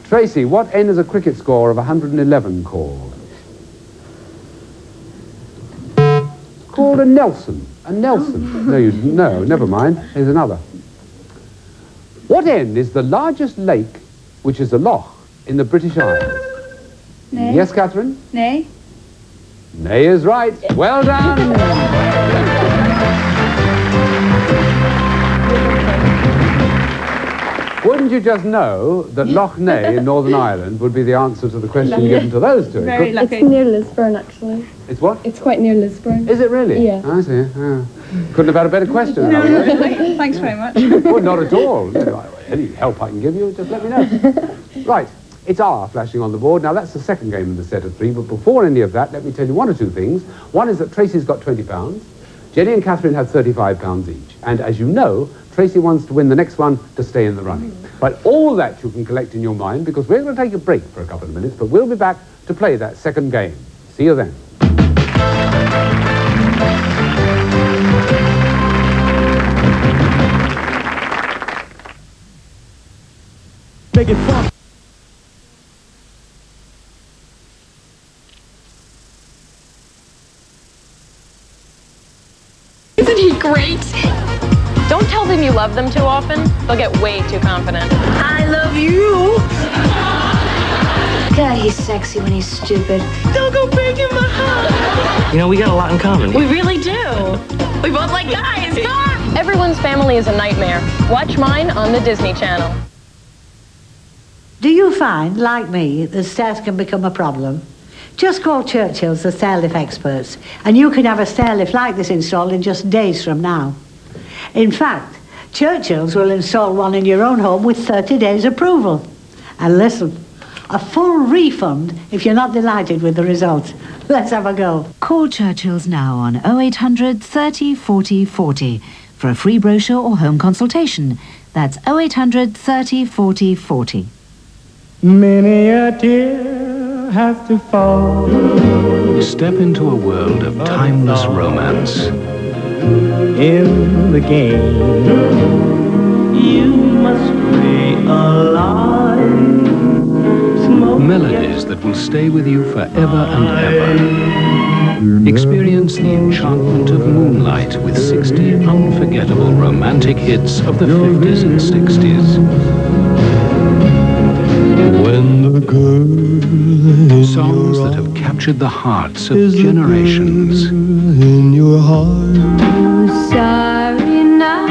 Tracy, what N is a cricket score of 111 called? Called a Nelson. A Nelson. No, never mind. Here's another. What N is the largest lake, which is a loch, in the British Isles? Nay. Yes, Catherine? Nay. Nay is right. Well done. Wouldn't you just know that Loch Ness in Northern Ireland would be the answer to the question given to those two? Very lucky. It's near Lisburn, actually. It's what? It's quite near Lisburn. Is it really? Yeah. I see. Yeah. Couldn't have had a better question. Thanks very much. Well, not at all. Any help I can give you, just let me know. Right. It's R flashing on the board. Now, that's the second game in the set of three, but before any of that, let me tell you one or two things. One is that Tracy's got £20. Jenny and Catherine have £35 each. And as you know, Tracy wants to win the next one to stay in the running. But all that you can collect in your mind, because we're going to take a break for a couple of minutes, but we'll be back to play that second game. See you then. Make it fun. Isn't he great? Don't tell them you love them too often. They'll get way too confident. I love you. God, he's sexy when he's stupid. Don't go breaking my heart. You know, we got a lot in common. We really do. We both like guys. Come on. Everyone's family is a nightmare. Watch mine on the Disney Channel. Do you find, like me, that stairs can become a problem? Just call Churchill's, the stair lift experts, and you can have a stair lift like this installed in just days from now. In fact, Churchill's will install one in your own home with 30 days approval. And listen, a full refund if you're not delighted with the result. Let's have a go. Call Churchill's now on 0800 30 40 40 for a free brochure or home consultation. That's 0800 30 40 40. Many a tear has to fall. Step into a world of timeless romance. In the game, you must be alive. Melodies that will stay with you forever and ever. Experience the enchantment of Moonlight with 60 unforgettable romantic hits of the 50s and 60s. When the girl Songs that have captured the hearts of generations. in your heart. Sorry now.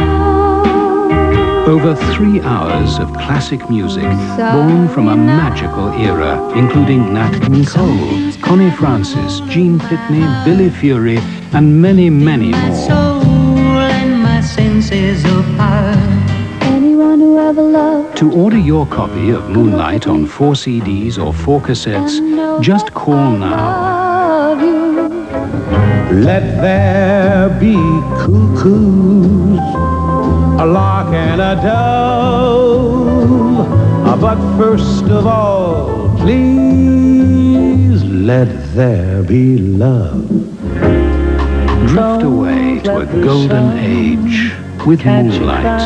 Over 3 hours of classic music born from a magical era, including Nat King Cole, Connie Francis, Gene Pitney, Billy Fury, and many, many more. My senses of power. Anyone who ever loved. To order your copy of Moonlight on 4 CDs or 4 cassettes, just call now. Let there be cuckoos, a lark and a dove. But first of all, please let there be love. Drift away to a golden age with Moonlight,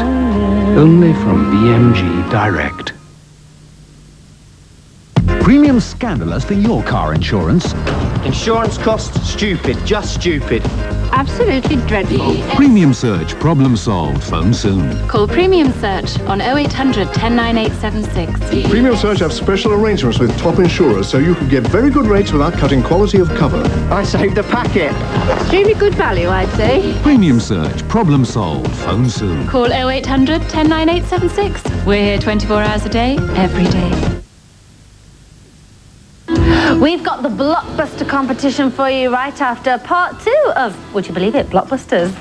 only from BMG Direct. Premium scandalous for your car insurance. Insurance costs stupid, just stupid. Absolutely dreadful. Premium Search, problem solved. Phone soon. Call Premium Search on 0800 109876. Premium Search have special arrangements with top insurers, so you can get very good rates without cutting quality of cover. I saved a packet. Extremely good value, I'd say. Premium Search, problem solved. Phone soon. Call 0800 109876. We're here 24 hours a day, every day. We've got the blockbuster competition for you right after part 2 of, would you believe it, Blockbusters.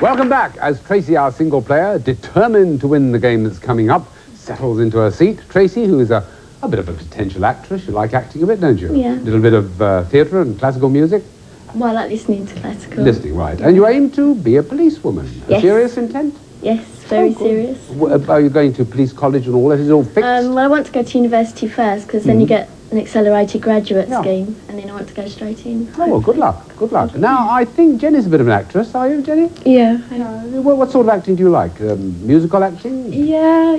Welcome back as Tracy, our single player, determined to win the game that's coming up, settles into her seat. Tracy, who is a bit of a potential actress. You like acting a bit, don't you? Yeah. A little bit of theatre and classical music. Well, I like listening to classical. Listening, right. And you aim to be a policewoman. A Yes. serious intent? Yes, very serious. Are you going to police college and all that? Is it all fixed? Well, I want to go to university first, because then you get an accelerated graduate scheme, and then I want to go straight in. Oh, well, good luck. Good luck. Now, I think Jenny's a bit of an actress, are you, Jenny? Yeah. What sort of acting do you like? Musical acting? Yeah.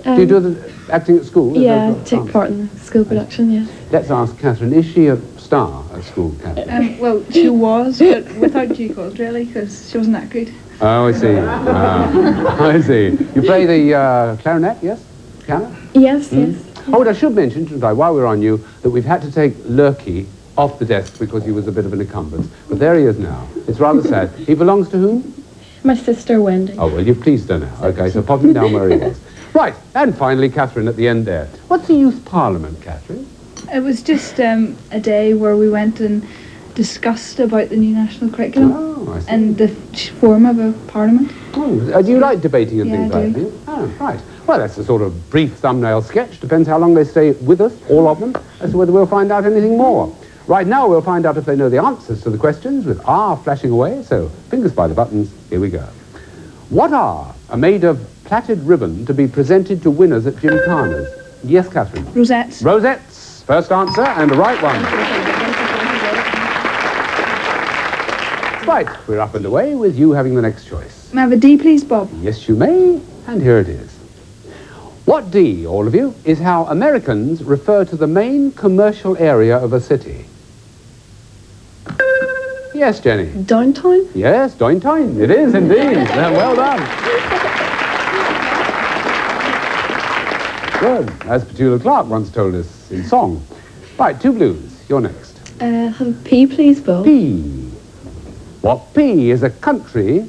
Do you do the acting at school? Yeah, take part in the school production, yeah. Let's ask Catherine, is she a star at school, Catherine? Well, she was, but without due cause, really, because she wasn't that good. Oh, I see. I see. You play the clarinet, yes? Piano? Yes, yes. Oh, and I should mention, shouldn't I, while we're on you, that we've had to take Lurky off the desk because he was a bit of an encumbrance. But there he is now. It's rather sad. He belongs to whom? My sister, Wendy. Oh, well, you've pleased her now. Okay, so pop him down where he was. Right, and finally, Catherine at the end there. What's a youth parliament, Catherine? It was just a day where we went and discussed about the new national curriculum and the form of a parliament. Oh, do you like debating and things I like do. that? Oh, right. Well, that's a sort of brief thumbnail sketch. Depends how long they stay with us, all of them, as to whether we'll find out anything more. Right now, we'll find out if they know the answers to the questions with R flashing away. So, fingers by the buttons, here we go. What are made of plaited ribbon to be presented to winners at Gymkhanas? Yes, Catherine? Rosettes. Rosettes. First answer, and the right one. Right, we're up and away with you having the next choice. May I have a D, please, Bob? Yes, you may, and here it is. What D, all of you, is how Americans refer to the main commercial area of a city? Yes, Jenny? Downtown? Yes, downtown. It is indeed. Well done. Good. As Petula Clark once told us in song. Right, two blues. You're next. Have a P, please, Bob. P. What P is a country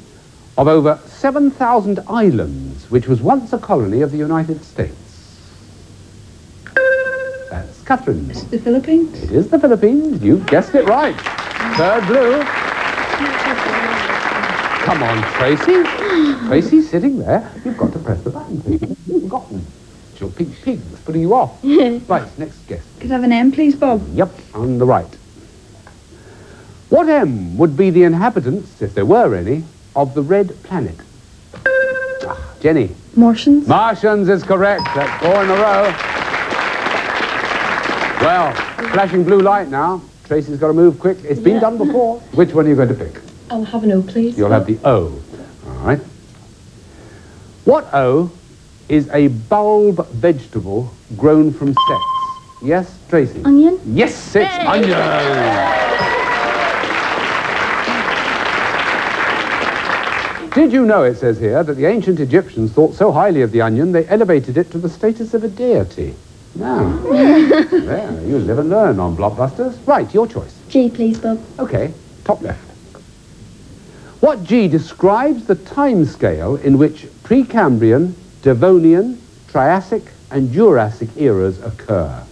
of over 7,000 islands, which was once a colony of the United States. That's Catherine. It's the Philippines. It is the Philippines. You've guessed it right. Third blue. Come on, Tracy. Tracy's sitting there. You've got to press the button, please. You've forgotten. It's your pink pig that's putting you off. Right, next guess. Could I have an M, please, Bob? Yep, on the right. What M would be the inhabitants, if there were any, of the red planet? Jenny. Martians. Martians is correct. That's 4 in a row. Well, flashing blue light now. Tracy's got to move quick. It's been done before. Which one are you going to pick? I'll have an O, please. You'll have the O. All right. What O is a bulb vegetable grown from sex? Yes, Tracy? Onion? Yes, it's onion. Did you know, it says here, that the ancient Egyptians thought so highly of the onion, they elevated it to the status of a deity? Now, there, you live and learn on Blockbusters. Right, your choice. G, please, Bob. Okay, top left. What G describes the time scale in which Precambrian, Devonian, Triassic, and Jurassic eras occur?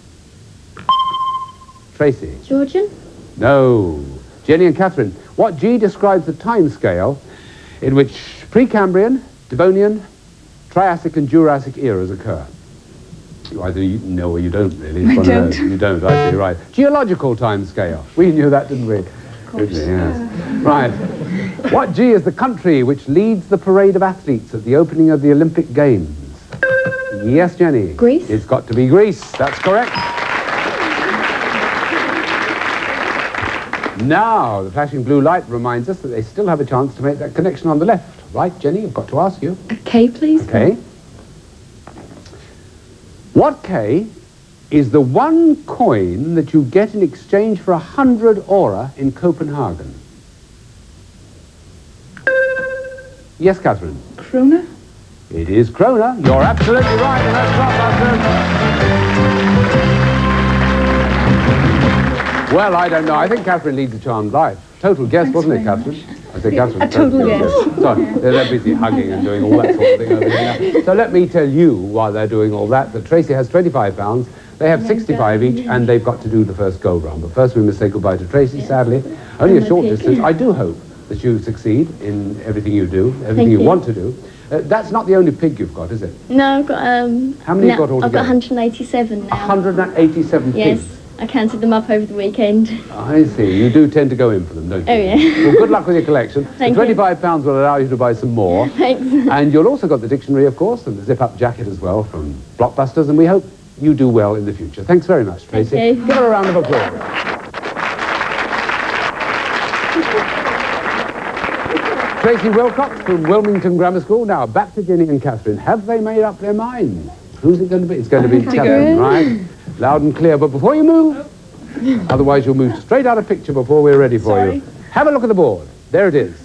Tracy? Georgian? No. Jenny and Catherine, what G describes the time scale in which Precambrian, Devonian, Triassic and Jurassic eras occur? You either know or you don't, really. I don't. You don't, I see, right. Geological time scale. We knew that, didn't we? Of course. Yes. Right. What G is the country which leads the parade of athletes at the opening of the Olympic Games? Yes, Jenny? Greece? It's got to be Greece. That's correct. Now, the flashing blue light reminds us that they still have a chance to make that connection on the left. Right, Jenny, I've got to ask you. A K, please. Okay. What K is the one coin that you get in exchange for 100 ore in Copenhagen? Yes, Catherine? Krona? It is krona. You're absolutely right, and that's Well, I don't know. I think Catherine leads a charmed life. Total guess, wasn't it, Catherine? I say Catherine. A total guess. Sorry, they're busy hugging and doing all that sort of thing over here now. So let me tell you, while they're doing all that Tracy has £25, they have 65 each, and they've got to do the first gold round. But first we must say goodbye to Tracy, sadly. Only a short distance. I do hope that you succeed in everything you do, everything you want to do. That's not the only pig you've got, is it? No, I've got, How many have you got altogether? I've got 187 now. 187 pigs? Yes, I counted them up over the weekend. I see. You do tend to go in for them, don't you? Oh, yeah. Well, good luck with your collection. Thank the £25 will allow you to buy some more. Thanks. And you'll also got the dictionary, of course, and the zip-up jacket as well from Blockbusters, and we hope you do well in the future. Thanks very much, Tracy. Thank you. Give her a round of applause. Tracy Wilcox from Wilmington Grammar School. Now, back to Jenny and Catherine. Have they made up their minds? Who's it going to be? It's going to be Catherine, right? Loud and clear. But before you move, otherwise you'll move straight out of picture before we're ready for you. Have a look at the board. There it is.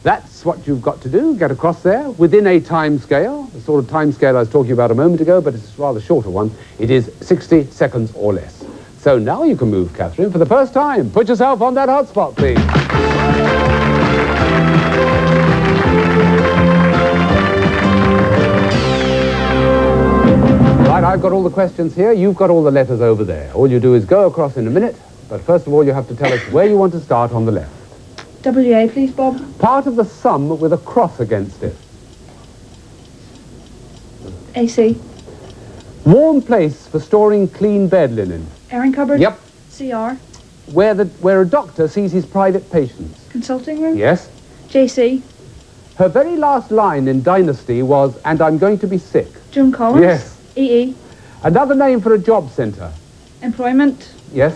That's what you've got to do. Get across there within a time scale, the sort of time scale I was talking about a moment ago, but it's a rather shorter one. It is 60 seconds or less. So now you can move, Catherine, for the first time. Put yourself on that hotspot, please. Right, I've got all the questions here. You've got all the letters over there. All you do is go across in a minute, but first of all you have to tell us where you want to start on the left. WA, please, Bob. Part of the sum with a cross against it. AC. Warm place for storing clean bed linen. Airing cupboard. Yep. CR. Where a doctor sees his private patients. Consulting room. Yes. JC. Her very last line in Dynasty was, "And I'm going to be sick." Joan Collins. Yes. EE. Another name for a job centre. Employment. Yes.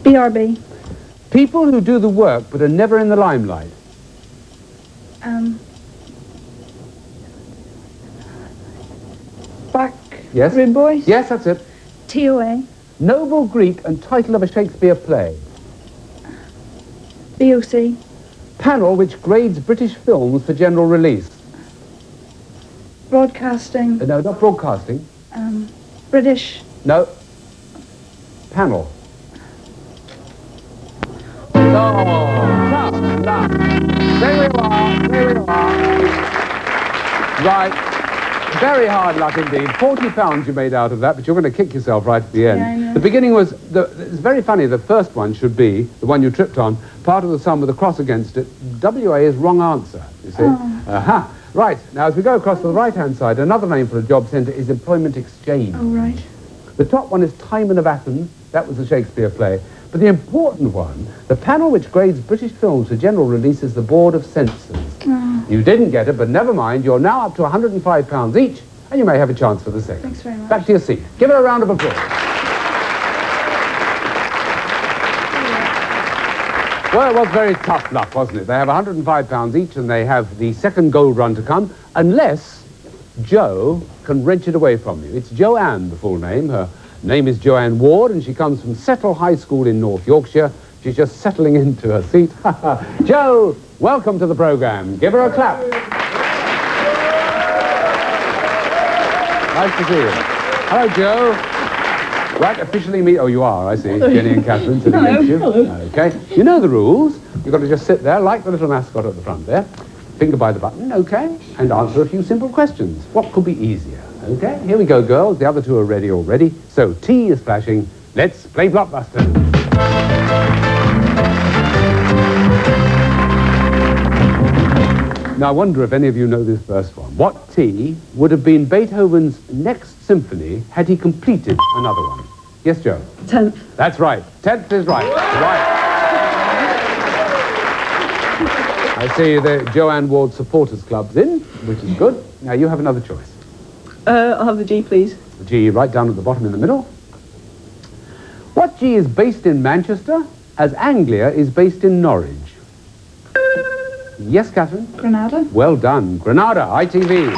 BRB. People who do the work but are never in the limelight. Back. Yes. Room boys. Yes, that's it. TOA. Noble Greek and title of a Shakespeare play. BOC. Panel which grades British films for general release. Broadcasting. No, not broadcasting. British. No. Panel. Oh, tough luck. There we are. Right. Very hard luck indeed. £40 you made out of that, but you're going to kick yourself right at the end. Yeah, I know. The beginning was, it's very funny, the first one should be, the one you tripped on, part of the sum with a cross against it. WA is wrong answer, you see. Oh. Aha. Right, now as we go across to the right-hand side, another name for a job centre is employment exchange. Oh, right. The top one is Timon of Athens. That was a Shakespeare play. But the important one, the panel which grades British films for general release is the Board of Censors. Oh. You didn't get it, but never mind. You're now up to £105 each, and you may have a chance for the second. Thanks very much. Back to your seat. Give her a round of applause. Well, it was very tough luck, wasn't it? They have £105 each, and they have the second gold run to come, unless Joe can wrench it away from you. It's Joanne, the full name. Her name is Joanne Ward, and she comes from Settle High School in North Yorkshire. She's just settling into her seat. Joe, welcome to the programme. Give her a clap. Nice to see you. Hello, Joe. Right, officially meet... Oh, you are, I see. Jenny and Catherine sitting next to you. Okay. You know the rules. You've got to just sit there, like the little mascot at the front there. Finger by the button, okay, and answer a few simple questions. What could be easier? Okay, here we go, girls. The other two are ready already. So, T is flashing. Let's play Blockbuster. Now, I wonder if any of you know this first one. What T would have been Beethoven's next symphony had he completed another one? Yes, Joe? 10th. That's right. 10th is right. Right. I see the Joanne Ward Supporters Club's in, which is good. Now, you have another choice. I'll have the G, please. The G right down at the bottom in the middle. What G is based in Manchester as Anglia is based in Norwich? Yes, Catherine? Granada. Well done. Granada, ITV.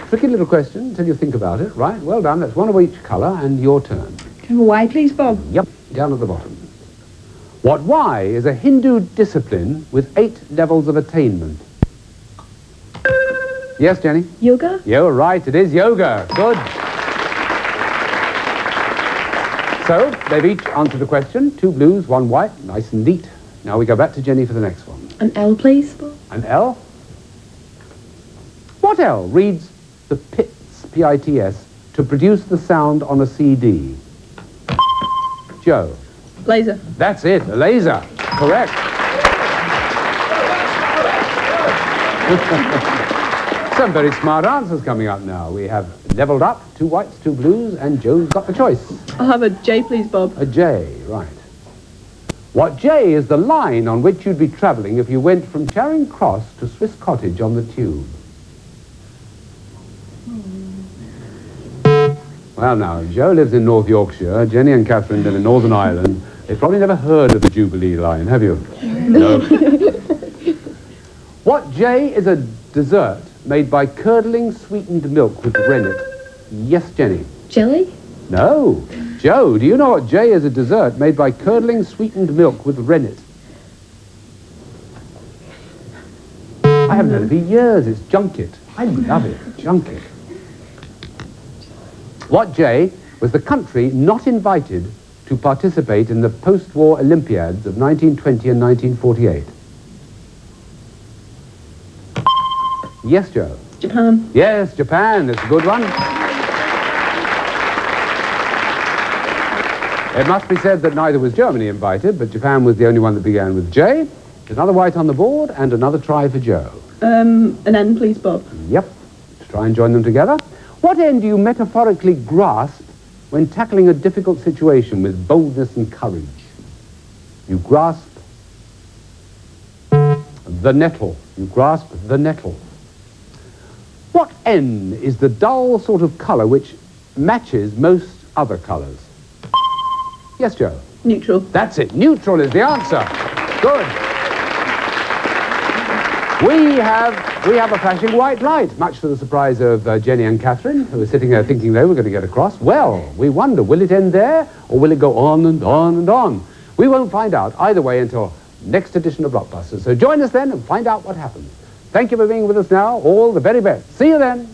Tricky little question until you think about it. Right, well done. That's one of each colour, and your turn. Can I have a Y, please, Bob? Yep, down at the bottom. What Y is a Hindu discipline with 8 levels of attainment? Yes, Jenny? Yoga. You're right, it is yoga. Good. So, they've each answered the question. 2 blues, 1 white. Nice and neat. Now we go back to Jenny for the next one. An L, please, Bob. An L? What L reads the pits, P-I-T-S, to produce the sound on a CD? Joe? Laser. That's it, a laser. Correct. Some very smart answers coming up now. We have leveled up, 2 whites, 2 blues, and Joe's got the choice. I'll have a J, please, Bob. A J, right. What J is the line on which you'd be travelling if you went from Charing Cross to Swiss Cottage on the tube? Well, now, Joe lives in North Yorkshire, Jenny and Catherine live in Northern Ireland. They've probably never heard of the Jubilee line, have you? No. What J is a dessert made by curdling sweetened milk with rennet? Yes, Jenny. Jelly? No. Joe, do you know what J is a dessert made by curdling sweetened milk with rennet? I haven't had it for years. It's junket. I love it. Junket. What J was the country not invited to participate in the post-war Olympiads of 1920 and 1948? Yes, Joe. Japan. Yes, Japan. That's a good one. It must be said that neither was Germany invited, but Japan was the only one that began with J. Another white on the board and another try for Joe. An N, please, Bob. Yep. Let's try and join them together. What end do you metaphorically grasp when tackling a difficult situation with boldness and courage? You grasp the nettle. You grasp the nettle. What N is the dull sort of colour which matches most other colours? Yes, Joe? Neutral. That's it. Neutral is the answer. Good. We have a flashing white light, much to the surprise of Jenny and Catherine, who are sitting there thinking they were going to get across. Well, we wonder, will it end there, or will it go on and on and on? We won't find out either way until next edition of Blockbusters. So join us then and find out what happens. Thank you for being with us now. All the very best. See you then.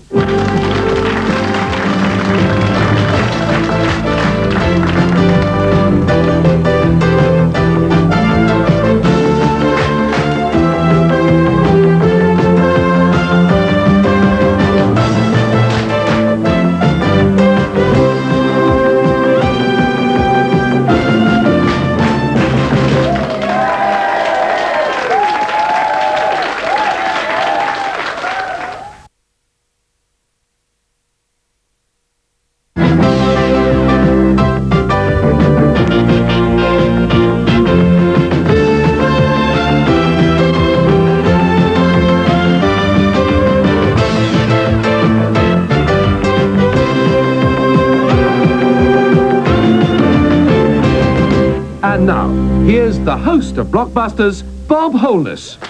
And now, here's the host of Blockbusters, Bob Holness. Well,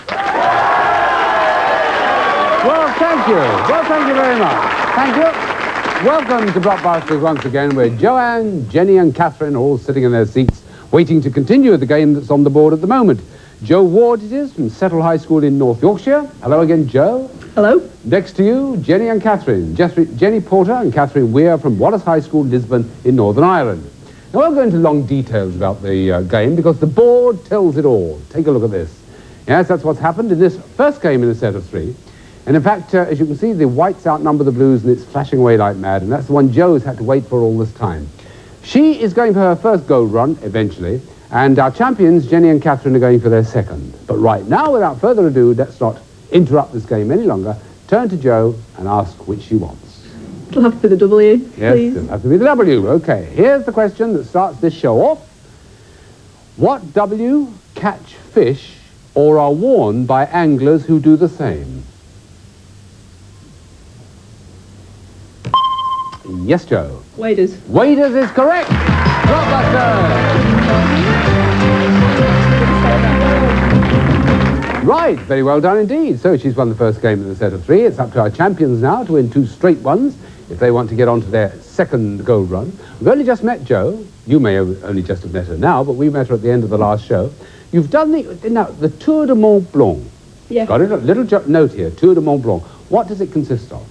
thank you. Well, thank you very much. Thank you. Welcome to Blockbusters once again, where Joanne, Jenny and Catherine are all sitting in their seats, waiting to continue the game that's on the board at the moment. Joe Ward it is, from Settle High School in North Yorkshire. Hello again, Joe. Hello. Next to you, Jenny and Catherine. Jenny Porter and Catherine Weir from Wallace High School, Lisbon in Northern Ireland. Now, I won't go into long details about the game because the board tells it all. Take a look at this. Yes, that's what's happened in this first game in a set of three. And in fact, as you can see, the whites outnumber the blues and it's flashing away like mad. And that's the one Joe's had to wait for all this time. She is going for her first goal run, eventually. And our champions, Jenny and Catherine, are going for their second. But right now, without further ado, let's not interrupt this game any longer. Turn to Joe and ask which she wants. It'll have to be the W, please. Yes, it'll have to be the W. Okay, here's the question that starts this show off. What W catch fish or are worn by anglers who do the same? Yes, Joe. Waders. Waders is correct. Right, very well done indeed. So she's won the first game in the set of three. It's up to our champions now to win two straight ones if they want to get on to their second gold run. We've only just met Jo. You may only just have met her now, but we met her at the end of the last show. You've done the Tour de Mont Blanc. Yeah. Got a little note here, Tour de Mont Blanc. What does it consist of?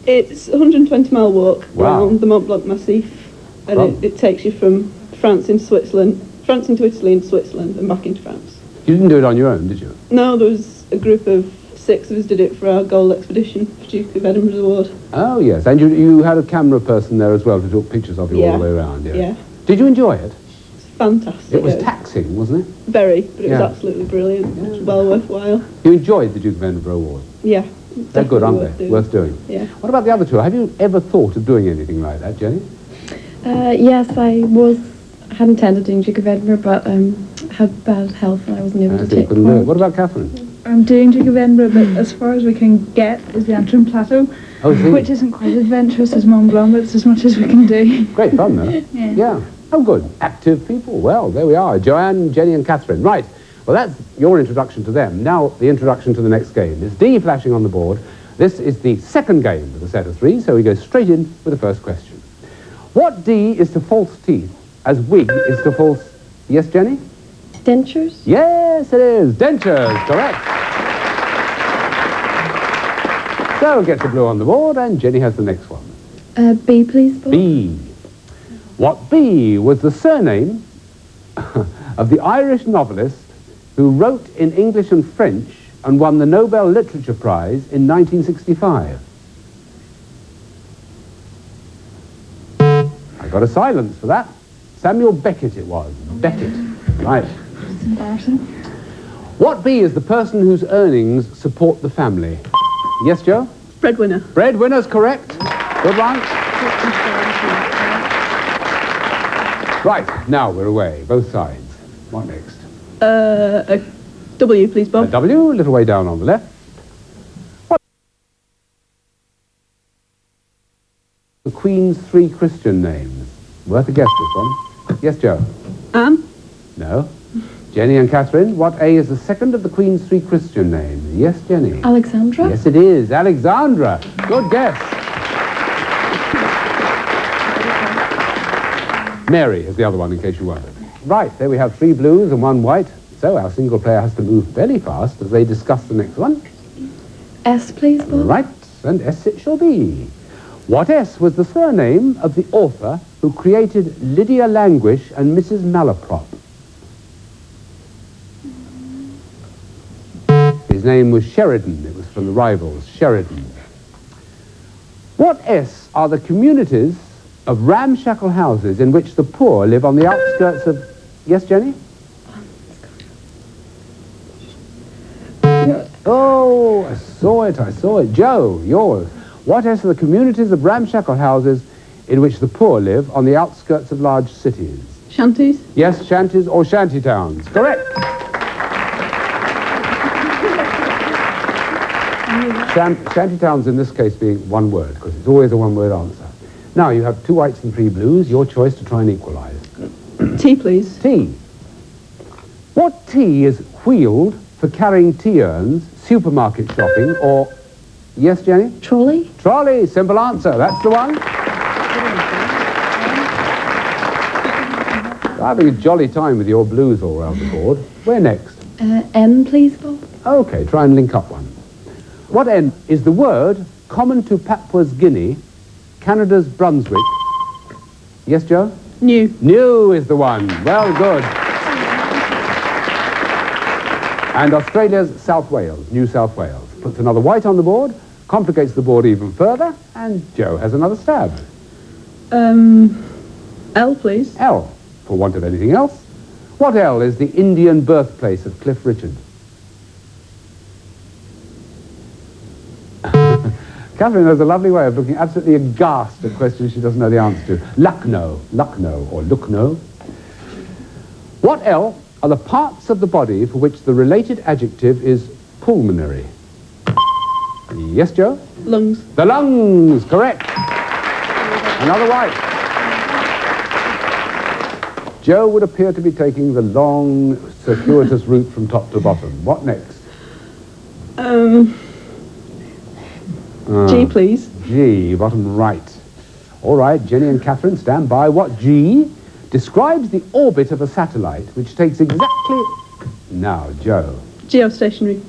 It's a 120-mile walk around the Mont Blanc Massif, and it takes you from France into Switzerland, France into Italy, into Switzerland, and back into France. You didn't do it on your own, did you? No, there was a group of 6 of us did it for our gold expedition for Duke of Edinburgh's award. Oh, yes. And you had a camera person there as well to take pictures of you all the way around, yeah? Yeah. Did you enjoy it? It's fantastic. It was taxing, wasn't it? Very, but it was absolutely brilliant. It was well worthwhile. You enjoyed the Duke of Edinburgh Award? Yeah. They're good, aren't they? Worth doing. Yeah. What about the other two? Have you ever thought of doing anything like that, Jenny? Yes, I had intended doing Duke of Edinburgh, but had bad health and I wasn't able to So you take couldn't do it. part. What about Catherine? I'm doing Duke of Edinburgh, but as far as we can get is the Antrim Plateau, Oh, see. which isn't quite as adventurous as Mont Blanc, but it's as much as we can do. Great fun, though. Yeah. Oh, good. Active people. Well, there we are. Joanne, Jenny and Catherine. Right. Well, that's your introduction to them. Now, the introduction to the next game. There's D flashing on the board. This is the second game of the set of three, so we go straight in with the first question. What D is to false teeth as wig is to false... Yes, Jenny? Dentures? Yes, it is. Dentures, correct. So get the blue on the board, and Jenny has the next one. B, please, Bob. B. What B was the surname of the Irish novelist who wrote in English and French and won the Nobel Literature Prize in 1965? I got a silence for that. Samuel Beckett it was. Beckett. Right. It's embarrassing. What B is the person whose earnings support the family? Yes, Joe? Breadwinner. Breadwinner's correct. Good one. Right, now we're away, both sides. What next? A W, please, Bob. A W, a little way down on the left. What? The Queen's three Christian names. Worth a guess, this one. Yes, Joe? Anne? No. Jenny and Catherine, what A is the second of the Queen's three Christian names? Yes, Jenny? Alexandra? Yes, it is. Alexandra. Good guess. Mary is the other one, in case you wondered. Right, there we have three blues and one white. So our single player has to move fairly fast as they discuss the next one. S, please, Bob. Right, and S it shall be. What S was the surname of the author who created Lydia Languish and Mrs. Malaprop? His name was Sheridan. It was from the Rivals, Sheridan. What S are the communities of ramshackle houses in which the poor live on the outskirts of... Yes, Jenny? Oh, I saw it. Joe, yours. What S are the communities of ramshackle houses in which the poor live on the outskirts of large cities? Shanties? Yes, shanties or shanty towns. Correct. Shanty towns in this case being one word, because it's always a one-word answer. Now, you have two whites and three blues. Your choice to try and equalise. T, please. T. What T is wheeled for carrying tea urns, supermarket shopping, or... Yes, Jenny? Trolley? Trolley, simple answer. That's the one. Having a jolly time with your blues all round the board. Where next? N, please, Bob. Okay, try and link up one. What N is the word common to Papua Guinea, Canada's Brunswick? Yes, Joe? New. New is the one. Well, good. And Australia's South Wales, New South Wales. Puts another white on the board, complicates the board even further, and Joe has another stab. L, please. L, for want of anything else. What L is the Indian birthplace of Cliff Richard? Catherine has a lovely way of looking absolutely aghast at questions she doesn't know the answer to. Lucknow, or Lucknow. What L are the parts of the body for which the related adjective is pulmonary? Yes, Joe? Lungs. The lungs, correct. Another white. Joe would appear to be taking the long, circuitous route from top to bottom. What next? G, please. G, bottom right. All right, Jenny and Catherine, stand by. What G describes the orbit of a satellite which takes exactly... Now, Joe. Geostationary.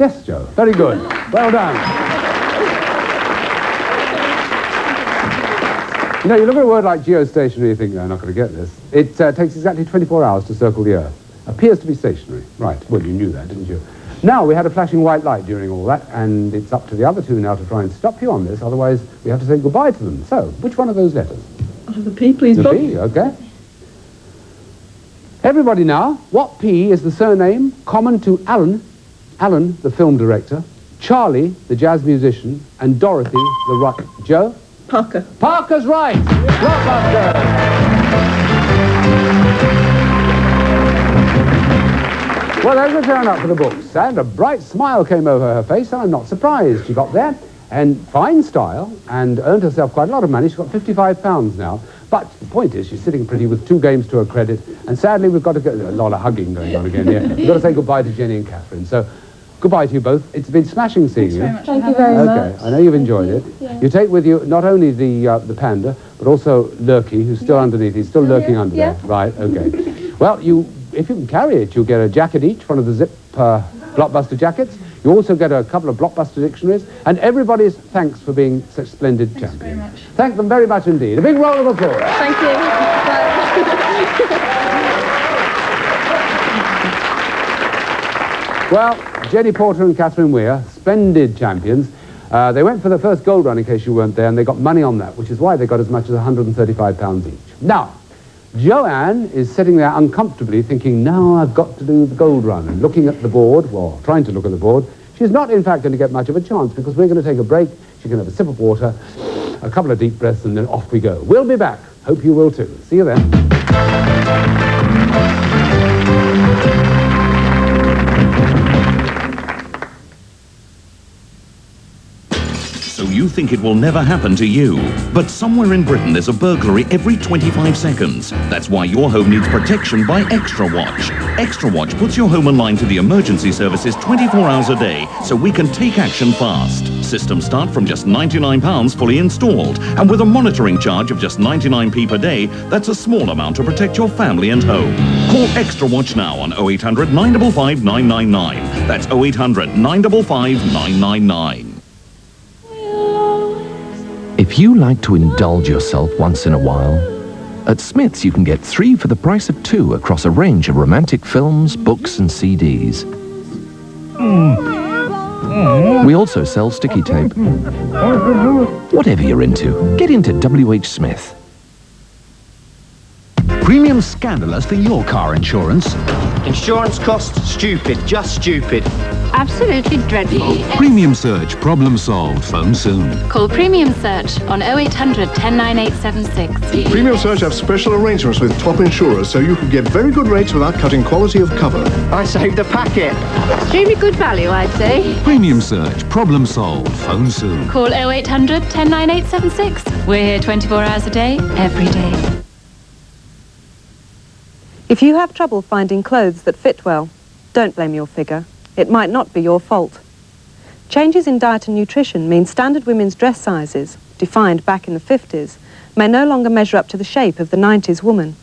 Yes, Joe. Very good. Well done. You know, you look at a word like geostationary, you think, no, I'm not going to get this. It takes exactly 24 hours to circle the Earth. Appears to be stationary. Right. Well, you knew that, didn't you? Now, we had a flashing white light during all that, and it's up to the other two now to try and stop you on this, otherwise we have to say goodbye to them. So, which one of those letters? I'll have the P, please, The Bob. P, okay. Everybody now, what P is the surname common to Alan, the film director, Charlie, the jazz musician, and Dorothy, the rock... Joe? Parker. Parker's right! Blockbuster! Well, there's a turn up for the books, and a bright smile came over her face, and I'm not surprised. She got there, and fine style, and earned herself quite a lot of money. She's got £55 now. But the point is, she's sitting pretty with 2 games to her credit, and sadly, we've got to get a lot of hugging going on again here. We've got to say goodbye to Jenny and Catherine. So, goodbye to you both. It's been smashing seeing you. Thank you very much. Okay, I know you've enjoyed it. Yeah. You take with you not only the panda, but also Lurky, who's still underneath. He's still lurking under there. Right, okay. Well, if you can carry it, you'll get a jacket each, one of the Zip Blockbuster jackets. You also get a couple of Blockbuster dictionaries, and everybody's thanks for being such splendid champions. Very much. Thank them very much indeed. A big round of applause. Thank you. Well, Jenny Porter and Catherine Weir, splendid champions. They went for the first gold run, in case you weren't there, and they got money on that, which is why they got as much as £135 each. Now, Joanne is sitting there uncomfortably thinking, now I've got to do the gold run, and looking at the board, well, trying to look at the board. She's not, in fact, going to get much of a chance, because we're going to take a break. She can have a sip of water, a couple of deep breaths, and then off we go. We'll be back. Hope you will too. See you then. So you think it will never happen to you. But somewhere in Britain there's a burglary every 25 seconds. That's why your home needs protection by Extra Watch. Extra Watch puts your home online to the emergency services 24 hours a day, so we can take action fast. Systems start from just £99 fully installed, and with a monitoring charge of just 99p per day, that's a small amount to protect your family and home. Call Extra Watch now on 0800 955 999. That's 0800 955 999. If you like to indulge yourself once in a while, at Smith's you can get 3 for the price of 2 across a range of romantic films, books and CDs. We also sell sticky tape. Whatever you're into, get into WH Smith. Premium scandalous for your car insurance. Insurance costs stupid, just stupid. Absolutely dreadful. Premium Search, problem solved, phone soon. Call Premium Search on 0800 109876. Premium Search have special arrangements with top insurers, so you can get very good rates without cutting quality of cover. I saved a packet. Extremely good value, I'd say. Premium Search, problem solved, phone soon. Call 0800 109876. We're here 24 hours a day, every day. If you have trouble finding clothes that fit well, don't blame your figure. It might not be your fault. Changes in diet and nutrition mean standard women's dress sizes, defined back in the 50s, may no longer measure up to the shape of the 90s woman.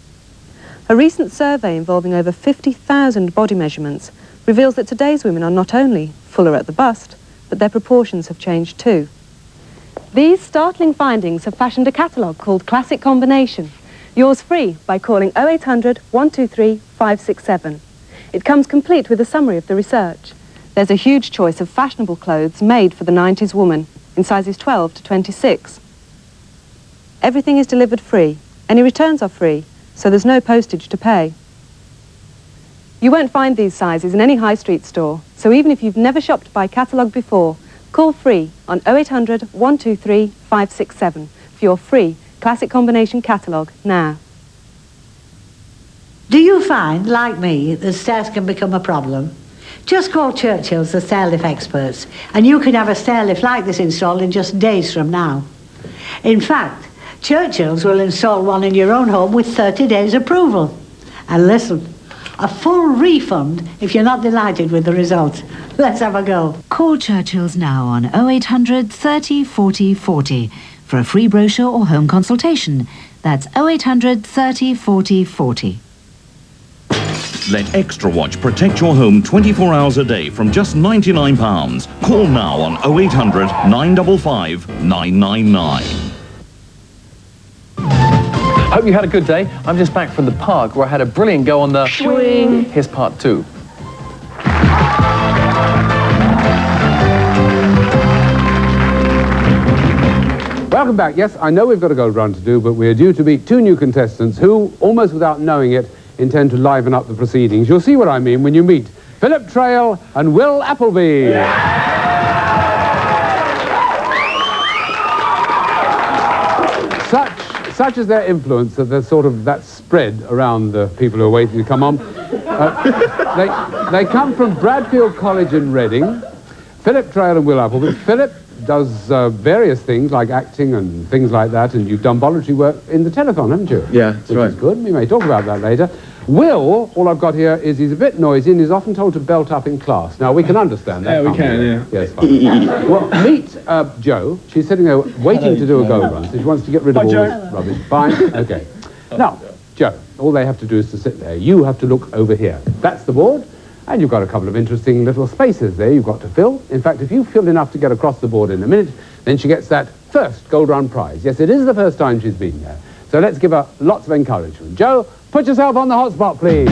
A recent survey involving over 50,000 body measurements reveals that today's women are not only fuller at the bust, but their proportions have changed too. These startling findings have fashioned a catalogue called Classic Combination. Yours free by calling 0800 123 567. It comes complete with a summary of the research. There's a huge choice of fashionable clothes made for the 90s woman in sizes 12 to 26. Everything is delivered free. Any returns are free, so there's no postage to pay. You won't find these sizes in any high street store, so even if you've never shopped by catalogue before, call free on 0800 123 567 for your free Classic Combination catalogue now. Do you find, like me, that stairs can become a problem? Just call Churchill's, the stair lift experts, and you can have a stair lift like this installed in just days from now. In fact, Churchill's will install one in your own home with 30 days approval. And listen, a full refund if you're not delighted with the result. Let's have a go. Call Churchill's now on 0800 30 40 40 for a free brochure or home consultation. That's 0800 30 40 40. Let Extra Watch protect your home 24 hours a day from just £99. Call now on 0800 955 999. Hope you had a good day. I'm just back from the park where I had a brilliant go on the swing. Here's part 2. Welcome back. Yes, I know we've got a gold run to do, but we're due to meet 2 new contestants who, almost without knowing it, intend to liven up the proceedings. You'll see what I mean when you meet Philip Trail and Will Appleby. such is their influence that there's sort of that spread around the people who are waiting to come on. They come from Bradfield College in Reading. Philip Trail and Will Appleby. Philip does various things like acting and things like that, and you've done voluntary work in the telethon, haven't you? Yeah, that's right. Which is good. We may talk about that later. Will, all I've got here is he's a bit noisy and he's often told to belt up in class. Now, we can understand that. Yeah, we can, yeah. Yes, fine. Well, meet Jo. She's sitting there waiting to do a go run, so she wants to get rid of all this rubbish. Fine, okay. Now, Jo, all they have to do is to sit there. You have to look over here. That's the board, and you've got a couple of interesting little spaces there you've got to fill. In fact, if you fill enough to get across the board in a minute, then she gets that first Gold Run prize. Yes, it is the first time she's been there. So let's give her lots of encouragement. Jo, put yourself on the hot spot, please.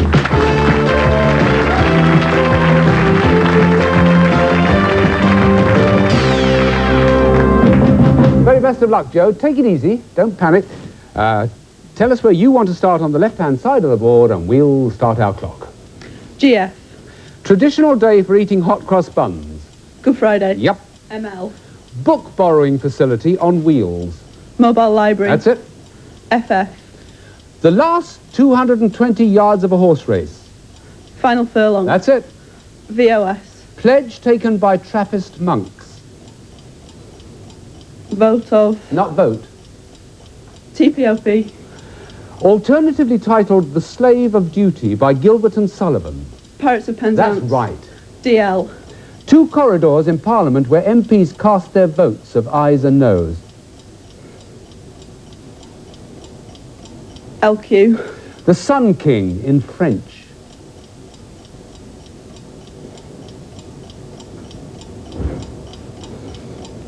Very best of luck, Jo. Take it easy. Don't panic. Tell us where you want to start on the left-hand side of the board, and we'll start our clock. GF. Traditional day for eating hot cross buns. Good Friday. Yep. ML. Book borrowing facility on wheels. Mobile library. That's it. FF. The last 220 yards of a horse race. Final furlong. That's it. VOS. Pledge taken by Trappist monks. Vote of. Not vote. TPOP. Alternatively titled The Slave of Duty by Gilbert and Sullivan. Pirates of Penzance. That's right. DL. 2 corridors in Parliament where MPs cast their votes of ayes and noes. LQ. The Sun King in French.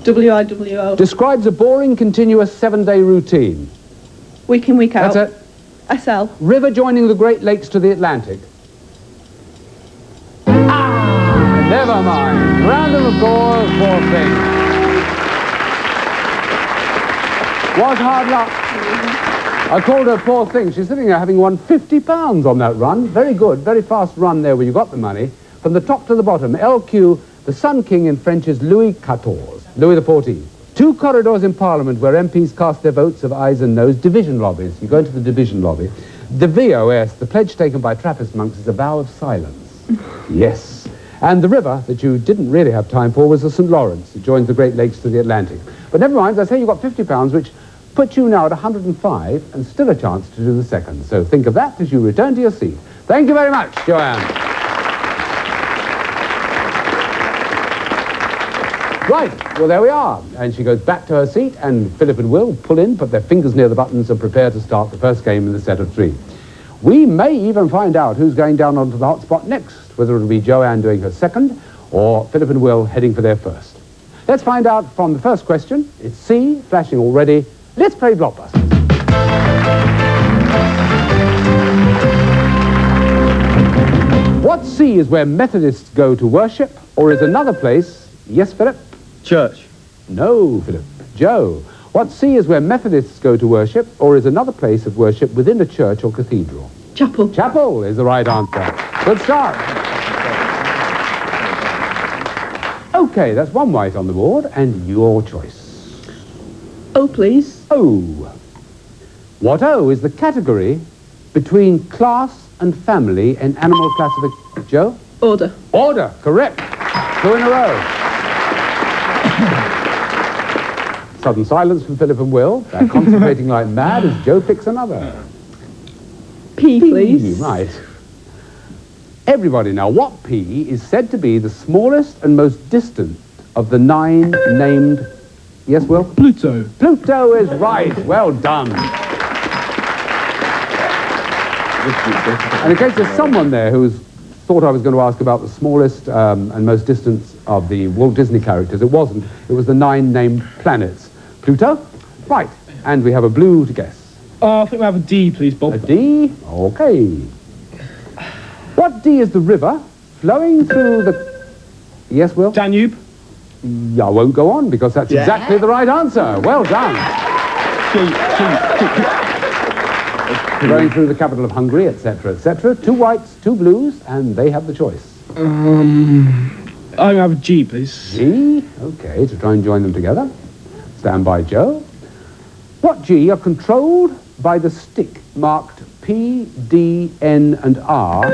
WIWO. Describes a boring, continuous 7-day routine. Week in, week out. That's it. SL. River joining the Great Lakes to the Atlantic. Ah, never mind. Round of applause for things. Was hard luck. I called her poor thing. She's sitting there having won £50 on that run. Very good, very fast run there where you got the money. From the top to the bottom, LQ, the Sun King in French is Louis XIV, Louis XIV. 2 corridors in Parliament where MPs cast their votes of ayes and noes, division lobbies. You go into the division lobby. The VOS, the pledge taken by Trappist monks, is a vow of silence. Yes. And the river that you didn't really have time for was the St. Lawrence. It joins the Great Lakes to the Atlantic. But never mind, I say you got £50, which puts you now at 105 and still a chance to do the second. So think of that as you return to your seat. Thank you very much, Joanne. Right, well, there we are. And she goes back to her seat, and Philip and Will pull in, put their fingers near the buttons, and prepare to start the first game in the set of 3. We may even find out who's going down onto the hot spot next, whether it'll be Joanne doing her second, or Philip and Will heading for their first. Let's find out from the first question. It's C, flashing already. Let's play Blockbusters. What C is where Methodists go to worship, or is another place... Yes, Philip? Church. No, Philip. Joe. What C is where Methodists go to worship, or is another place of worship within a church or cathedral? Chapel. Chapel is the right answer. Good start. Okay, that's one right on the board, and your choice. O, please. O. What O is the category between class and family in animal classification? Joe? Order. Order, correct. 2 in a row. Sudden silence from Philip and Will. They're concentrating like mad as Joe picks another. P, please. Right. Everybody now, what P is said to be the smallest and most distant of the 9 named... Yes, Will? Pluto. Pluto is right. Well done. And in case there's someone there who's thought I was going to ask about the smallest and most distant of the Walt Disney characters, it wasn't. It was the 9 named planets. Pluto? Right. And we have a blue to guess. I think we have a D, please, Bob. A D? Okay. What D is the river flowing through the... Yes, Will? Danube. Yeah, I won't go on because that's exactly the right answer. Well done. Flowing through the capital of Hungary, etc., etc. 2 whites, 2 blues, and they have the choice. I have a G, please. G? Okay, to try and join them together. Stand by, Joe. What G are controlled by the stick marked P, D, N and R?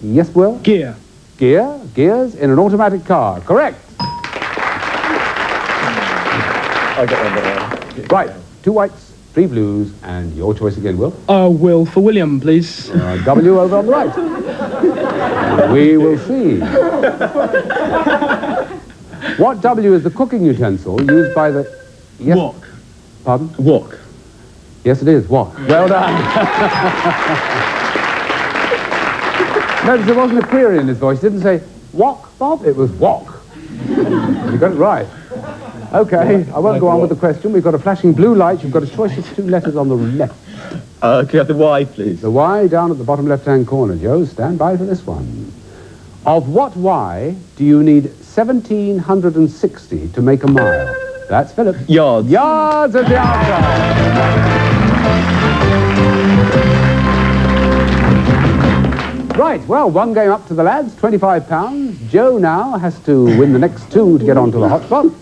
Yes, Will? Gear. Gear? Gears in an automatic car. Correct. I got one there. Right. 2 whites, 3 blues, and your choice again, Will. Will for William, please. W over on the right. We will see. What W is the cooking utensil used by the... Yes. Wok. Pardon? Wok. Yes, it is. Wok. Well done. Notice there wasn't a query in his voice. He didn't say, wok, Bob. It was wok. You got it right. Okay, I won't go on with the question. We've got a flashing blue light. You've got a choice of 2 letters on the left. Can you have the Y, please? The Y down at the bottom left-hand corner. Joe, stand by for this one. Of what Y do you need 1,760 to make a mile? That's Philip. Yards. Yards is the answer. Right, well, 1 game up to the lads, £25. Joe now has to win the next 2 to get onto the hotspot.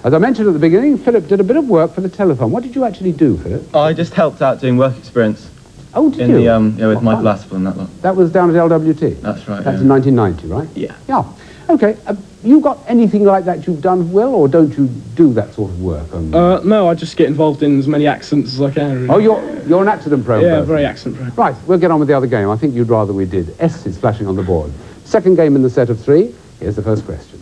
As I mentioned at the beginning, Philip did a bit of work for the telethon. What did you actually do, Philip? I just helped out doing work experience. Oh, did in you? The, with Michael Aspel and that lot. That was down at LWT? That's right. That's in 1990, right? Yeah. Yeah. Okay, you got anything like that you've done, Will, or don't you do that sort of work? No, I just get involved in as many accents as I can. Really. Oh, you're an accident-prone Yeah, person. very accident-prone. Right, we'll get on with the other game. I think you'd rather we did. S is flashing on the board. Second game in the set of 3. Here's the first question.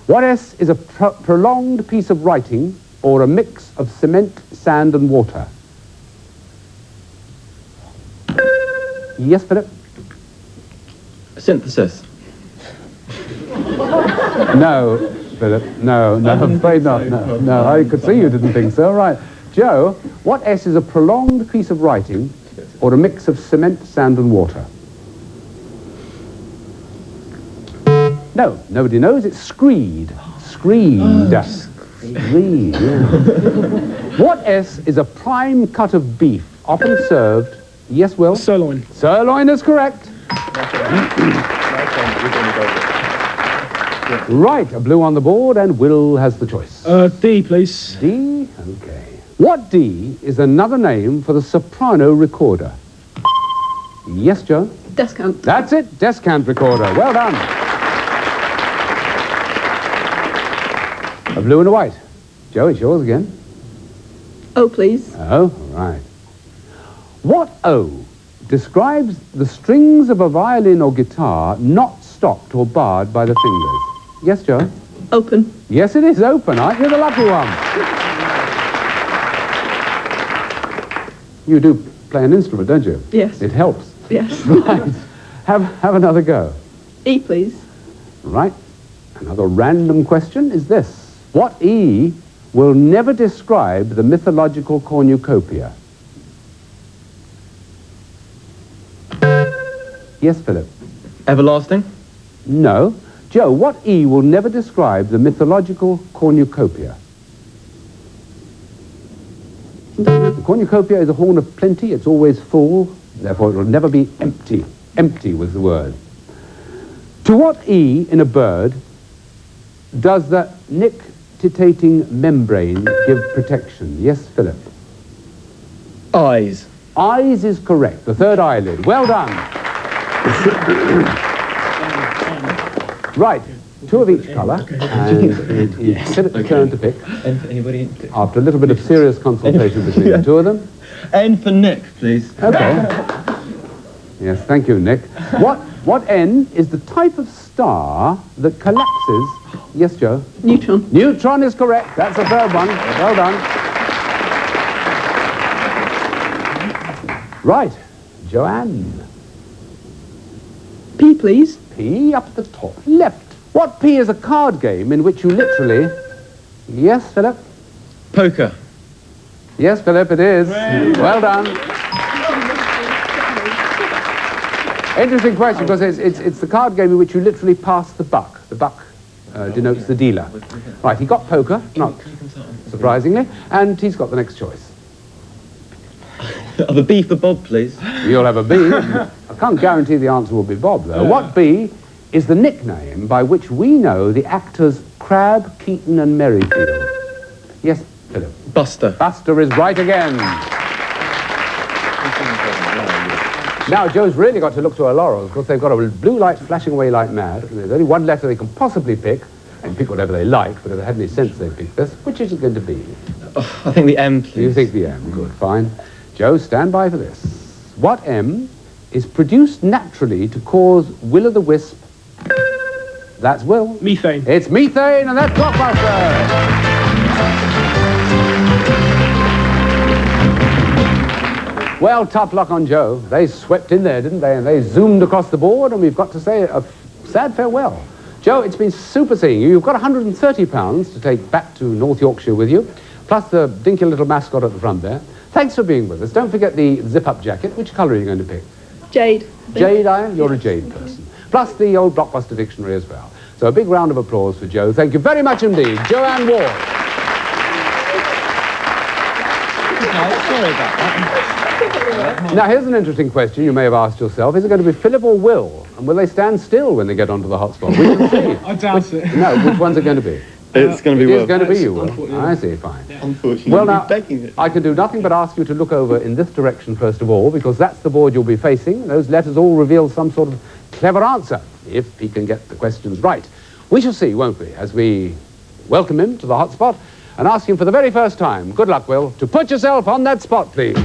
What S is a prolonged piece of writing or a mix of cement, sand and water? Yes, Philip? Synthesis. No, Philip. No, I'm afraid not. No, I could see you didn't think so. Right. Joe, what S is a prolonged piece of writing or a mix of cement, sand and water? No, nobody knows. It's screed. Screed. Screed, yeah. What S is a prime cut of beef, often served... Yes, Will? Sirloin. Sirloin is correct. Right, a blue on the board, and Will has the choice. D, please. D? Okay. What D is another name for the soprano recorder? Yes, Joe? Descant. That's it, descant recorder. Well done. A blue and a white. Joe, it's yours again. Oh, please. Oh, right. What O describes the strings of a violin or guitar not stopped or barred by the fingers? Yes, Joe? Open. Yes, it is open. Aren't you the lucky one? You do play an instrument, don't you? Yes. It helps. Yes. Right. Have another go. E, please. Right. Another random question is this. What E will never describe the mythological cornucopia? Yes, Philip? Everlasting? No. Joe, what E will never describe the mythological cornucopia? The cornucopia is a horn of plenty. It's always full. Therefore, it will never be empty. Empty was the word. To what E in a bird does the nictitating membrane give protection? Yes, Philip? Eyes. Eyes is correct. The third eyelid. Well done. Right. 2 of each colour. And it is Philip's turn to pick. N for anybody? After a little bit of serious consultation between the 2 of them. N for Nick, please. Okay. Yes, thank you, Nick. What N is the type of star that collapses... Yes, Joe? Neutron. Neutron is correct. That's the third one. Well done. Right. Joanne. P, please. P up at the top left. What P is a card game in which you literally... Yes, Philip? Poker. Yes, Philip, it is. Well done. Interesting question, because it's the card game in which you literally pass the buck. The buck denotes the dealer. Right, he got poker, not surprisingly, and he's got the next choice. Have a B for Bob, please. You'll have a B. I can't guarantee the answer will be Bob, though. What B is the nickname by which we know the actors Crabbe, Keaton and Merrifield? Yes, Philip? Buster. Buster is right again. Now, Joe's really got to look to her laurels, because they've got a blue light flashing away like mad, and there's only one letter they can possibly pick, and pick whatever they like, but if they had any sense they'd pick this. Which is it going to be? Oh, I think the M, please. You think the M? Good, fine. Joe, stand by for this. What M is produced naturally to cause will-o'-the-wisp? That's Will. Methane. It's methane, and that's Blockbuster! Well, tough luck on Joe. They swept in there, didn't they? And they zoomed across the board, and we've got to say a sad farewell. Joe, it's been super seeing you. You've got £130 to take back to North Yorkshire with you, plus the dinky little mascot at the front there. Thanks for being with us. Don't forget the zip-up jacket. Which colour are you going to pick? Jade. Jade, you're a Jade person. Plus the old Blockbuster dictionary as well. So a big round of applause for Joe. Thank you very much indeed. Joanne Ward. Sorry about that. Now, here's an interesting question you may have asked yourself. Is it going to be Philip or Will? And will they stand still when they get onto the hotspot? We can see. I doubt it. No, which one's it going to be? It's going to be Will. It's going to be you, Will. I see, fine. Yeah. Unfortunately, well, now, begging it. I can do nothing but ask you to look over in this direction, first of all, because that's the board you'll be facing. Those letters all reveal some sort of clever answer, if he can get the questions right. We shall see, won't we, as we welcome him to the hotspot and ask him for the very first time, good luck, Will, to put yourself on that spot, please.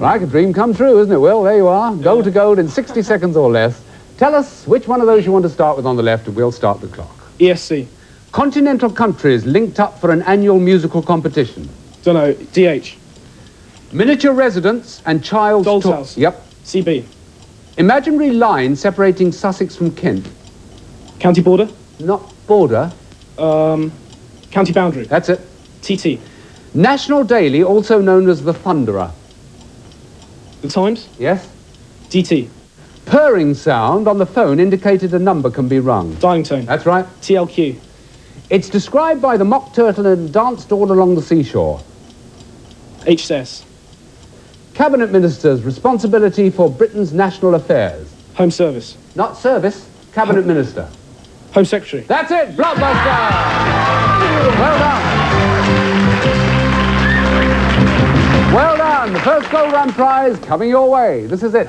Like a dream come true, isn't it, Will? There you are. Gold to gold in 60 seconds or less. Tell us which one of those you want to start with on the left, and we'll start the clock. ESC. Continental countries linked up for an annual musical competition. Don't know. DH. Miniature residence and child... Doll's House. Yep. CB. Imaginary line separating Sussex from Kent. County border. Not border. County boundary. That's it. TT. National Daily, also known as the Thunderer. The Times. Yes. DT. Purring sound on the phone indicated a number can be rung. Dialing tone. That's right. TLQ. It's described by the Mock Turtle and danced all along the seashore. HSS. Cabinet Minister's responsibility for Britain's national affairs. Home Service. Not service, Cabinet Minister. Home Secretary. That's it, Blockbuster! Well done. Well done, the first Gold Run prize coming your way. This is it.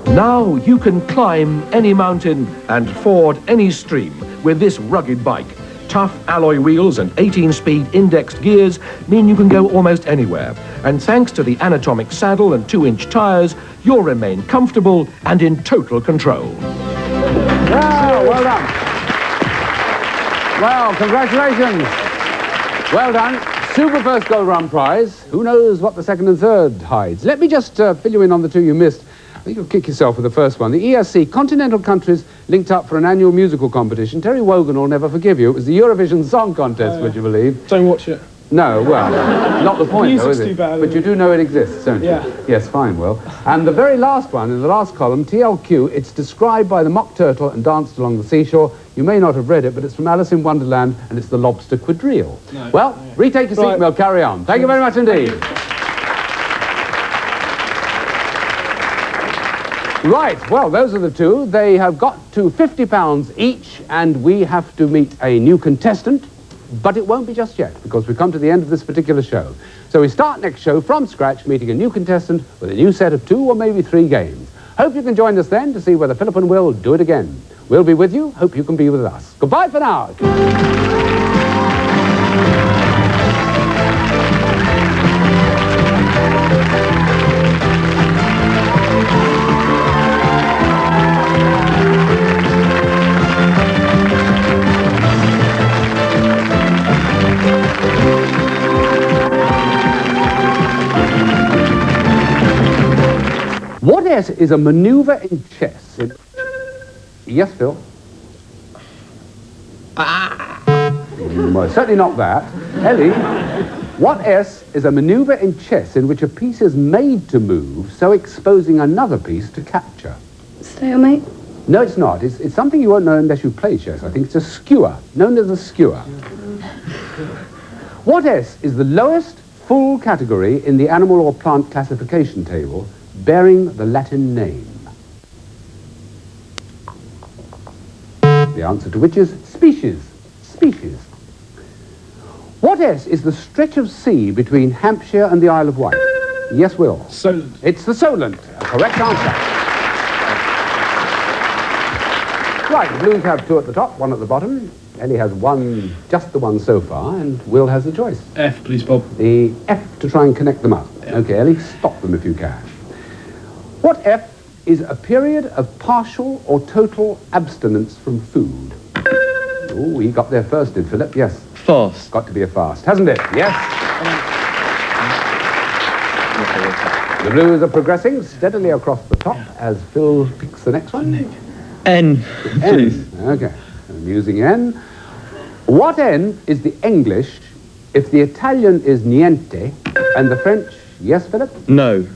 Now you can climb any mountain and ford any stream with this rugged bike. Tough alloy wheels and 18-speed indexed gears mean you can go almost anywhere. And thanks to the anatomic saddle and 2-inch tyres, you'll remain comfortable and in total control. Wow, well done. Well, congratulations. Well done. Super first Gold Run prize. Who knows what the second and third hides? Let me just fill you in on the two you missed. I think you'll kick yourself with the first one. The ESC, continental countries linked up for an annual musical competition. Terry Wogan will never forgive you. It was the Eurovision Song Contest, would you believe? Don't watch it. No, well, not the point, though, is it? Too bad, but you do know it exists, don't you? Yeah. Yes, fine, Will. And the very last one, in the last column, TLQ, it's described by the Mock Turtle and danced along the seashore. You may not have read it, but it's from Alice in Wonderland, and it's the Lobster Quadrille. No, well, retake your seat, and we'll carry on. Thank you very much indeed. Right, well, those are the two. They have got to £50 each, and we have to meet a new contestant. But it won't be just yet, because we've come to the end of this particular show. So we start next show from scratch, meeting a new contestant with a new set of 2 or maybe 3 games. Hope you can join us then to see whether Philip and Will do it again. We'll be with you. Hope you can be with us. Goodbye for now. What is a maneuver in chess? Yes, Phil? Well, certainly not that. Ellie, what S is a maneuver in chess in which a piece is made to move, so exposing another piece to capture? Stalemate? No, it's not. It's something you won't know unless you play chess. I think it's a skewer, known as a skewer. What S is the lowest full category in the animal or plant classification table, bearing the Latin name? the answer to which is species. Species. What S is the stretch of sea between Hampshire and the Isle of Wight? Yes, Will. Solent. It's the Solent. A correct answer. Right, the Blues have two at the top, one at the bottom. Ellie has one, just the one so far, and Will has the choice. F, please, Bob. The F to try and connect them up. Yeah. Okay, Ellie, stop them if you can. What F is a period of partial or total abstinence from food? Oh, he got there first, did Philip? Yes. Fast. Got to be a fast, hasn't it? Yes. The Blues are progressing steadily across the top as Phil picks the next one. N, please. Okay, I'm using N. What N is the English if the Italian is niente and the French, yes, Philip? No.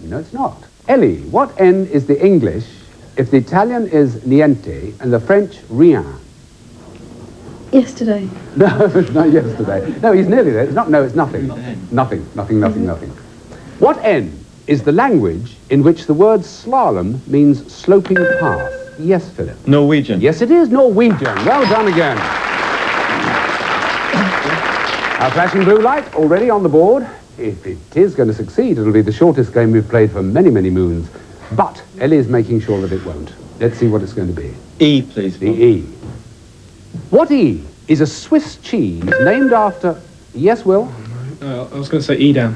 No, it's not. Ellie, what N is the English if the Italian is niente and the French rien? Yesterday. No, it's not yesterday. No, he's nearly there. It's not, no, it's nothing. Nothing. What N is the language in which the word slalom means sloping path? Yes, Philip. Norwegian. Yes, it is Norwegian. Well done again. Our flashing blue light already on the board. If it is going to succeed, it'll be the shortest game we've played for many, many moons. But Ellie is making sure that it won't. Let's see what it's going to be. E, please. The E. What E is a Swiss cheese named after... Yes, Will? I was going to say Edam.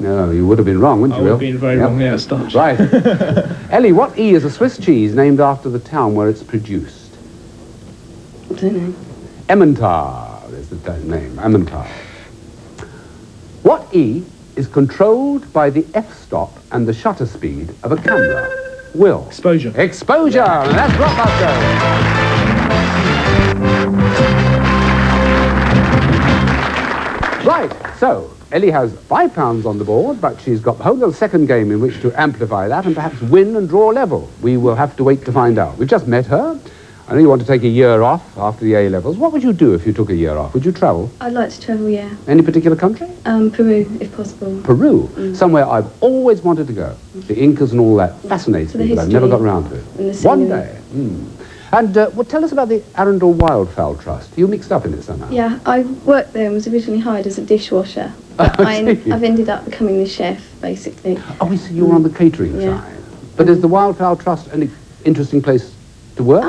No, you would have been wrong, wouldn't you, Will? I would have been very wrong, yeah, starch. Right. Ellie, what E is a Swiss cheese named after the town where it's produced? I don't know. Emmental is the name, Emmental. What E is controlled by the f-stop and the shutter speed of a camera? Will? Exposure. Exposure! And that's Blockbuster! Right, so Ellie has £5 on the board, but she's got the whole little second game in which to amplify that and perhaps win and draw level. We will have to wait to find out. We've just met her. I know you want to take a year off after the A-levels. What would you do if you took a year off? Would you travel? I'd like to travel, yeah. Any particular country? Peru, if possible. Peru? Somewhere I've always wanted to go. The Incas and all that fascinates me, but I've never got around to it. One day. And well, tell us about the Arundel Wildfowl Trust. You mixed up in it somehow. Yeah, I worked there and was originally hired as a dishwasher. But I've ended up becoming the chef, basically. Oh, we see you're on the catering side. But is the Wildfowl Trust an interesting place to work?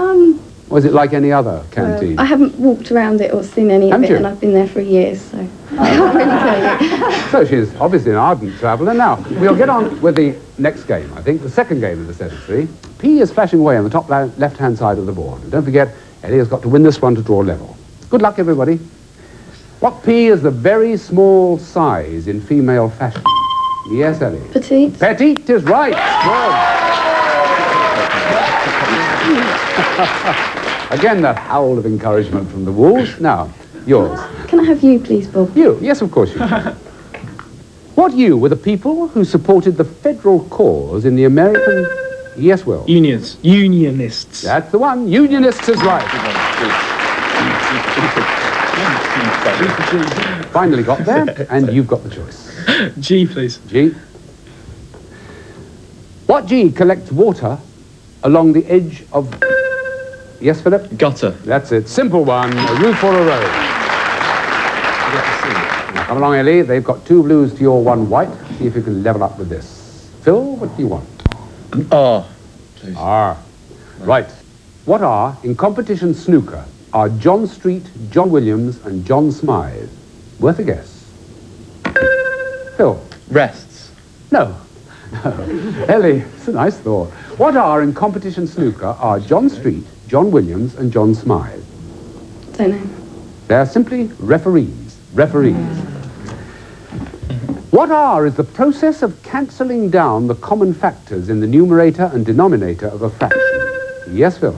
Or is it like any other canteen? I haven't walked around it or seen any of it, and I've been there for years, so I can't really tell you. So she's obviously an ardent traveller. Now, we'll get on with the next game, I think, the second game of the set of three. P is flashing away on the top left-hand side of the board. And don't forget, Ellie has got to win this one to draw level. Good luck, everybody. What P is the very small size in female fashion? Yes, Ellie. Petite. Petite is right. Good. Again, that howl of encouragement from the wolves. Now, yours. Can I have you, please, Bob? You? Yes, of course you can. What you were the people who supported the federal cause in the American... Yes, Will? Unions. Unionists. That's the one. Unionists is right. Finally got there, and you've got the choice. G, please. G. What G collects water along the edge of... Yes, Philip? Gutter. That's it. Simple one. A roof or a road. Now, come along, Ellie. They've got 2 blues to your 1 white. See if you can level up with this. Phil, what do you want? R, please. R. Right. What are, in competition snooker, are John Street, John Williams, and John Smythe? Worth a guess. Phil? Rests. No. Ellie, it's a nice thought. What are, in competition snooker, are John Street, John Williams, and John Smythe? Don't know. They're simply referees. Referees. What R is the process of cancelling down the common factors in the numerator and denominator of a fraction? Yes, Phil?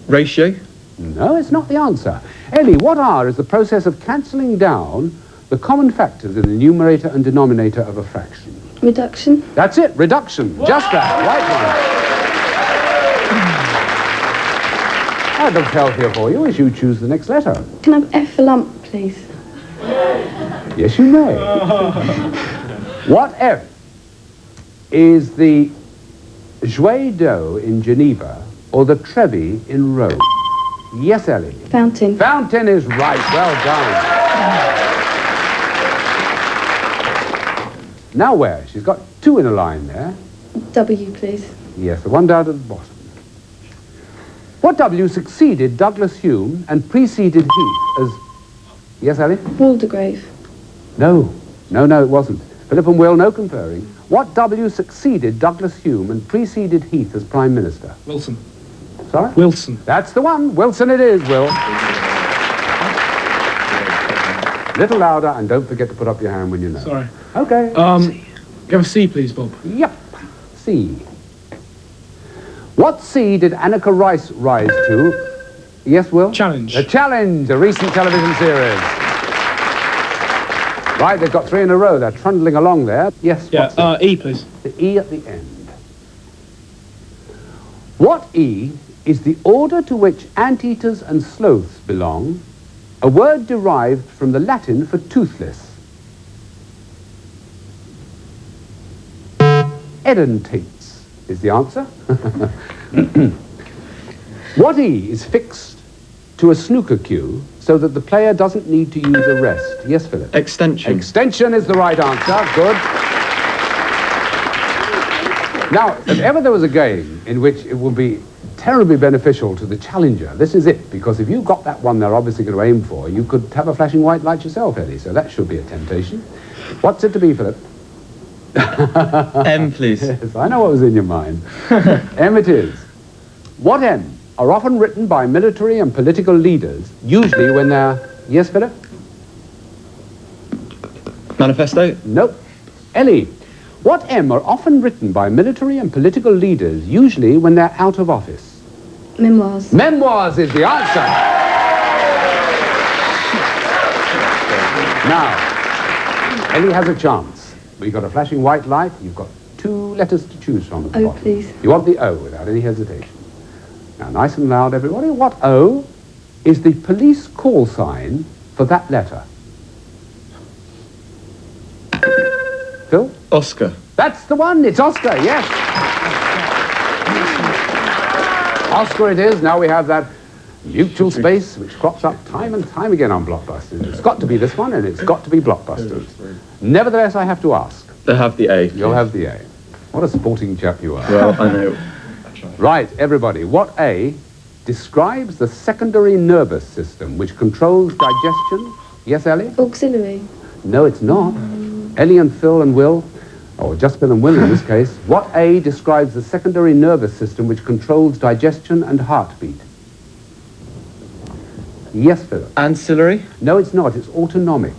Ratio? No, it's not the answer. Ellie, what R is the process of cancelling down the common factors in the numerator and denominator of a fraction? Reduction. That's it, reduction. Just that, right one. I'd love to help here for you as you choose the next letter. Can I have F for lump, please? Yes, you may. What F is the Jouet d'eau in Geneva or the Trevi in Rome? Yes, Ellie. Fountain. Fountain is right. Well done. Now where? She's got 2 in a line there. W, please. Yes, the one down at the bottom. What W succeeded Douglas Hume and preceded Heath as... Yes, Ellie? Waldegrave. No, it wasn't. Philip and Will, no conferring. What W succeeded Douglas Hume and preceded Heath as Prime Minister? Wilson. Sorry? Wilson. That's the one. Wilson it is, Will. Little louder, and don't forget to put up your hand when you know. Sorry. Okay. Give a C, please, Bob. Yep. C. What C did Annika Rice rise to? Yes, Will? Challenge. The Challenge, a recent television series. Right, they've got 3 in a row. They're trundling along there. Yes, yeah, E, please. The E at the end. What E is the order to which anteaters and sloths belong, a word derived from the Latin for toothless? Edentates is the answer. What E is fixed to a snooker cue so that the player doesn't need to use a rest? Yes, Philip? Extension. Extension is the right answer. Good. Now, if ever there was a game in which it would be terribly beneficial to the challenger, this is it, because if you got that one they're obviously going to aim for, you could have a flashing white light yourself, Eddie, so that should be a temptation. What's it to be, Philip? M, please. Yes, I know what was in your mind. M it is. What M are often written by military and political leaders, usually when they're... Yes, Philip? Manifesto? Nope. Ellie, what M are often written by military and political leaders, usually when they're out of office? Memoirs. Memoirs is the answer. Now, Ellie has a chance. We've got a flashing white light. You've got 2 letters to choose from at the O, bottom. please. You want the O without any hesitation. Now, nice and loud, everybody. What O is the police call sign for that letter? Phil? Oscar. That's the one. It's Oscar, yes. Oscar it is. Now we have that mutual space which crops up time and time again on Blockbusters. It's got to be this one, and it's got to be Blockbusters. Nevertheless, I have to ask. They'll have the A. You'll have the A. What a sporting chap you are. Well, I know. Right, everybody. What A describes the secondary nervous system which controls digestion? Yes, Ellie? Auxiliary. No, it's not. Ellie and Phil and Will, or just Phil and Will in this case. What A describes the secondary nervous system which controls digestion and heartbeat? Yes, Philip. Ancillary? No, it's not. It's autonomic.